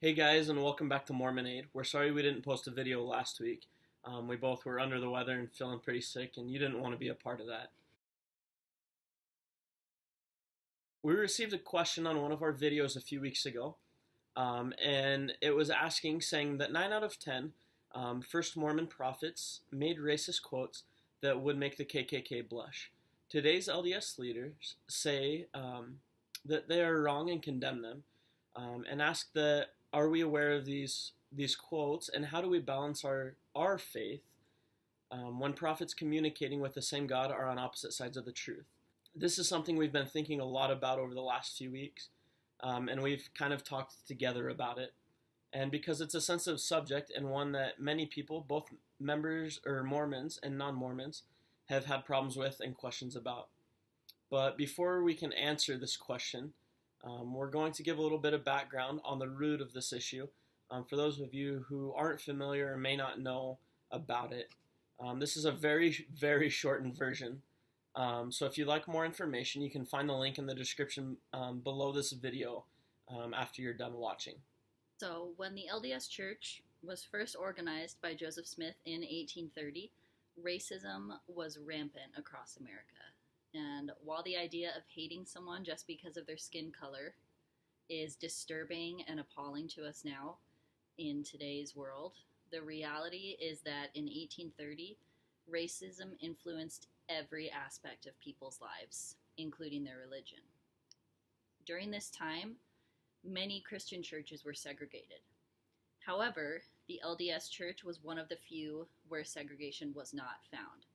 Hey guys, and welcome back to Mormonade. We're sorry we didn't post a video last week. We both were under the weather and feeling pretty sick, and you didn't want to be a part of that. We received a question on one of our videos a few weeks ago, and it was saying that 9 out of 10 first Mormon prophets made racist quotes that would make the KKK blush. Today's LDS leaders say that they are wrong and condemn them, and ask that are we aware of these quotes, and how do we balance our faith when prophets communicating with the same God are on opposite sides of the truth? This is something we've been thinking a lot about over the last few weeks, and we've kind of talked together about it. And because it's a sensitive subject and one that many people, both members or Mormons and non-Mormons, have had problems with and questions about. But before we can answer this question, we're going to give a little bit of background on the root of this issue for those of you who aren't familiar or may not know about it. This is a very, very shortened version. So if you'd like more information, you can find the link in the description below this video after you're done watching. So when the LDS Church was first organized by Joseph Smith in 1830, racism was rampant across America. And while the idea of hating someone just because of their skin color is disturbing and appalling to us now in today's world, the reality is that in 1830, racism influenced every aspect of people's lives, including their religion. During this time, many Christian churches were segregated. However, the LDS Church was one of the few where segregation was not found.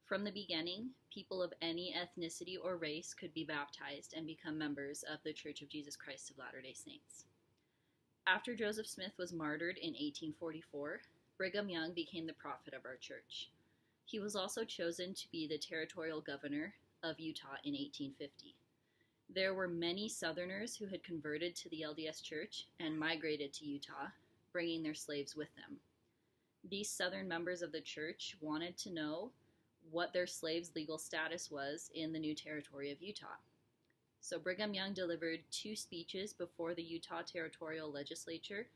From the beginning, people of any ethnicity or race could be baptized and become members of the Church of Jesus Christ of Latter-day Saints. After Joseph Smith was martyred in 1844, Brigham Young became the prophet of our church. He was also chosen to be the territorial governor of Utah in 1850. There were many Southerners who had converted to the LDS Church and migrated to Utah, bringing their slaves with them. These Southern members of the church wanted to know what their slaves' legal status was in the new territory of Utah. So Brigham Young delivered 2 speeches before the Utah Territorial Legislature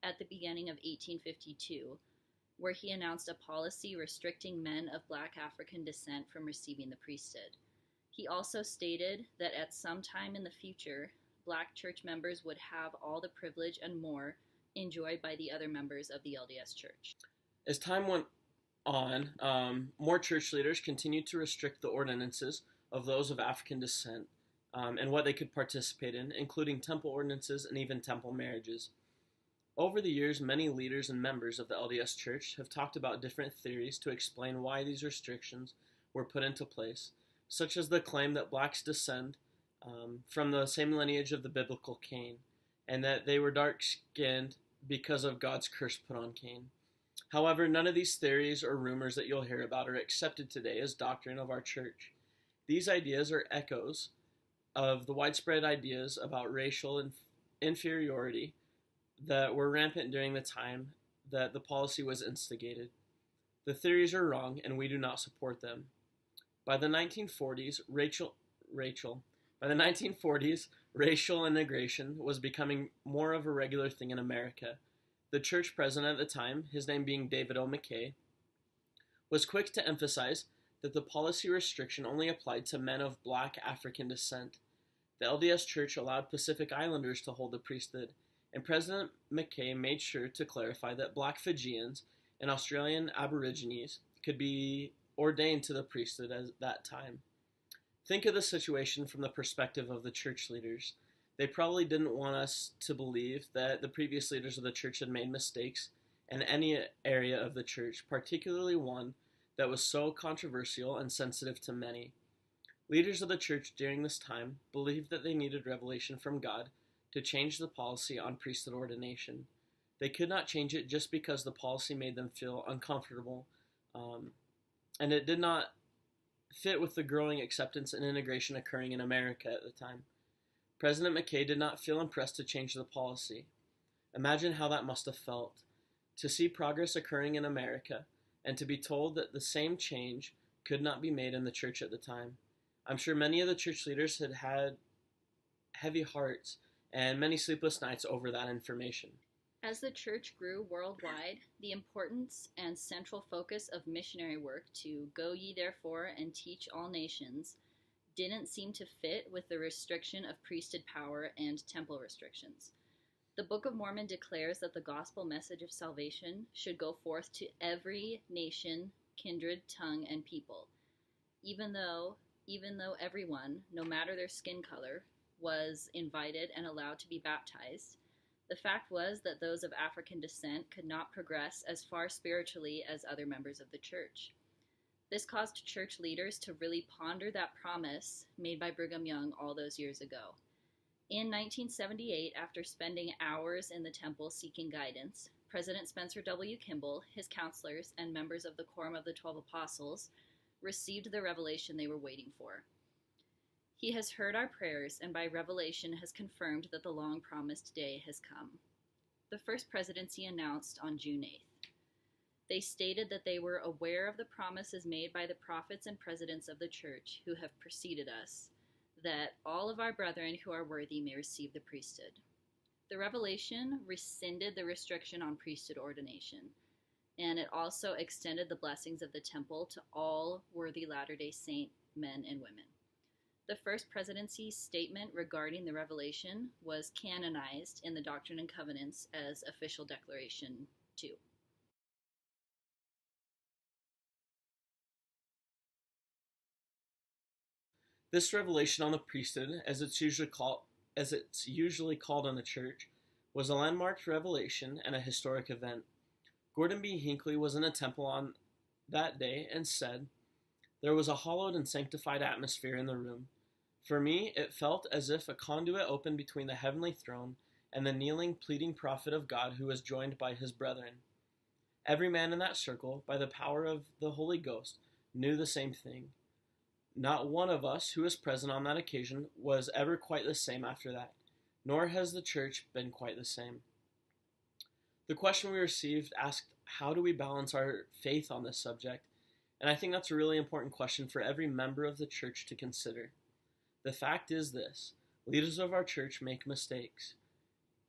at the beginning of 1852, where he announced a policy restricting men of Black African descent from receiving the priesthood. He also stated that at some time in the future, Black church members would have all the privilege and more enjoyed by the other members of the LDS Church. As time went on, more church leaders continued to restrict the ordinances of those of African descent and what they could participate in, including temple ordinances and even temple marriages. Over the years, many leaders and members of the LDS Church have talked about different theories to explain why these restrictions were put into place, such as the claim that blacks descend from the same lineage of the biblical Cain, and that they were dark-skinned because of God's curse put on Cain. However, none of these theories or rumors that you'll hear about are accepted today as doctrine of our church. These ideas are echoes of the widespread ideas about racial inferiority that were rampant during the time that the policy was instigated. The theories are wrong, and we do not support them. By the 1940s, racial integration was becoming more of a regular thing in America. The church president at the time, his name being David O. McKay, was quick to emphasize that the policy restriction only applied to men of Black African descent. The LDS Church allowed Pacific Islanders to hold the priesthood, and President McKay made sure to clarify that Black Fijians and Australian Aborigines could be ordained to the priesthood at that time. Think of the situation from the perspective of the church leaders. They probably didn't want us to believe that the previous leaders of the church had made mistakes in any area of the church, particularly one that was so controversial and sensitive to many. Leaders of the church during this time believed that they needed revelation from God to change the policy on priesthood ordination. They could not change it just because the policy made them feel uncomfortable, and it did not fit with the growing acceptance and integration occurring in America at the time. President McKay did not feel impressed to change the policy. Imagine how that must have felt, to see progress occurring in America and to be told that the same change could not be made in the church at the time. I'm sure many of the church leaders had heavy hearts and many sleepless nights over that information. As the church grew worldwide, the importance and central focus of missionary work to go ye therefore and teach all nations didn't seem to fit with the restriction of priesthood power and temple restrictions. The Book of Mormon declares that the gospel message of salvation should go forth to every nation, kindred, tongue, and people, even though everyone, no matter their skin color, was invited and allowed to be baptized. The fact was that those of African descent could not progress as far spiritually as other members of the church. This caused church leaders to really ponder that promise made by Brigham Young all those years ago. In 1978, after spending hours in the temple seeking guidance, President Spencer W. Kimball, his counselors, and members of the Quorum of the 12 Apostles received the revelation they were waiting for. He has heard our prayers and by revelation has confirmed that the long-promised day has come. The first presidency announced on June 8th. They stated that they were aware of the promises made by the prophets and presidents of the church who have preceded us, that all of our brethren who are worthy may receive the priesthood. The revelation rescinded the restriction on priesthood ordination, and it also extended the blessings of the temple to all worthy Latter-day Saint men and women. The first presidency statement regarding the revelation was canonized in the Doctrine and Covenants as Official Declaration 2. This revelation on the priesthood, as it's usually called in the church, was a landmark revelation and a historic event. Gordon B. Hinckley was in a temple on that day and said, "There was a hallowed and sanctified atmosphere in the room. For me, it felt as if a conduit opened between the heavenly throne and the kneeling, pleading prophet of God who was joined by his brethren. Every man in that circle, by the power of the Holy Ghost, knew the same thing. Not one of us who was present on that occasion was ever quite the same after that, nor has the church been quite the same." The question we received asked, how do we balance our faith on this subject? And I think that's a really important question for every member of the church to consider. The fact is this: leaders of our church make mistakes.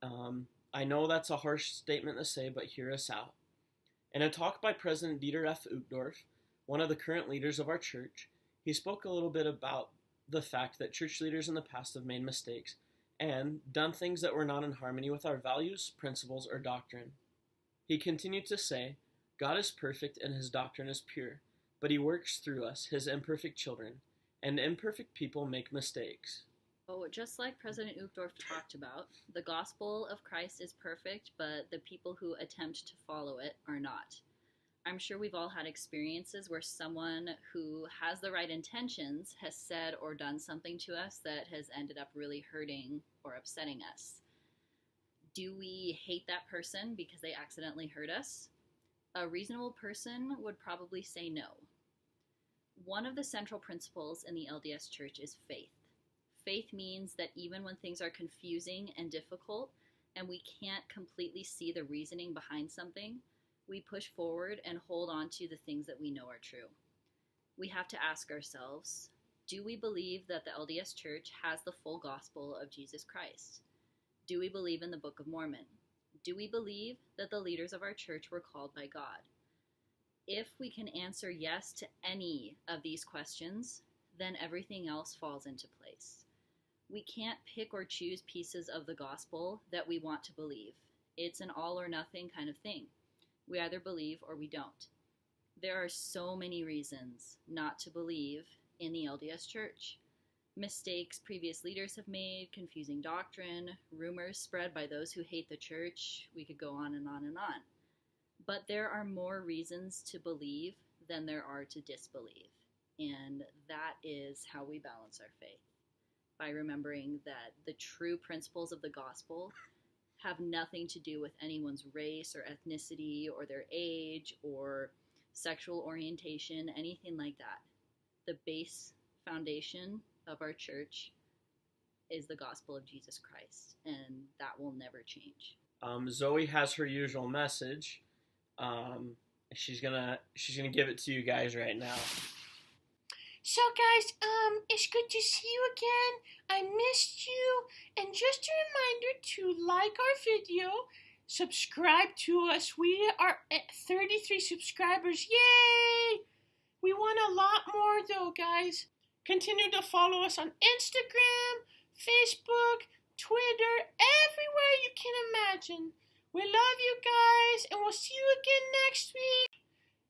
I know that's a harsh statement to say, but hear us out. In a talk by President Dieter F. Uchtdorf, one of the current leaders of our church, he spoke a little bit about the fact that church leaders in the past have made mistakes and done things that were not in harmony with our values, principles, or doctrine. He continued to say, "God is perfect and his doctrine is pure, but he works through us, his imperfect children, and imperfect people make mistakes." Oh, just like President Uchtdorf talked about, the gospel of Christ is perfect, but the people who attempt to follow it are not. I'm sure we've all had experiences where someone who has the right intentions has said or done something to us that has ended up really hurting or upsetting us. Do we hate that person because they accidentally hurt us? A reasonable person would probably say no. One of the central principles in the LDS Church is faith. Faith means that even when things are confusing and difficult, and we can't completely see the reasoning behind something, we push forward and hold on to the things that we know are true. We have to ask ourselves, do we believe that the LDS Church has the full gospel of Jesus Christ? Do we believe in the Book of Mormon? Do we believe that the leaders of our church were called by God? If we can answer yes to any of these questions, then everything else falls into place. We can't pick or choose pieces of the gospel that we want to believe. It's an all or nothing kind of thing. We either believe or we don't. There are so many reasons not to believe in the LDS Church. Mistakes previous leaders have made, confusing doctrine, rumors spread by those who hate the church. We could go on and on and on. But there are more reasons to believe than there are to disbelieve. And that is how we balance our faith, by remembering that the true principles of the gospel have nothing to do with anyone's race or ethnicity or their age or sexual orientation, anything like that. The base foundation of our church is the gospel of Jesus Christ, and that will never change. Zoe has her usual message. She's gonna give it to you guys right now. So guys, it's good to see you again. I missed you. And just a reminder to like our video, subscribe to us. We are at 33 subscribers. Yay! We want a lot more though, guys. Continue to follow us on Instagram, Facebook, Twitter, everywhere you can imagine. We love you guys, and we'll see you again next week.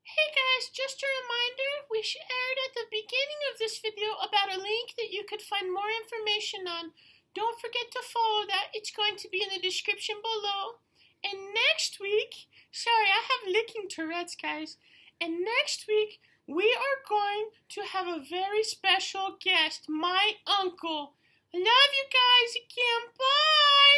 Hey guys, just a reminder, we shared at the beginning of this video about a link that you could find more information on. Don't forget to follow that. It's going to be in the description below. And next week, sorry, I have licking Tourette's, guys. And next week, we are going to have a very special guest, my uncle. I love you guys again. Bye!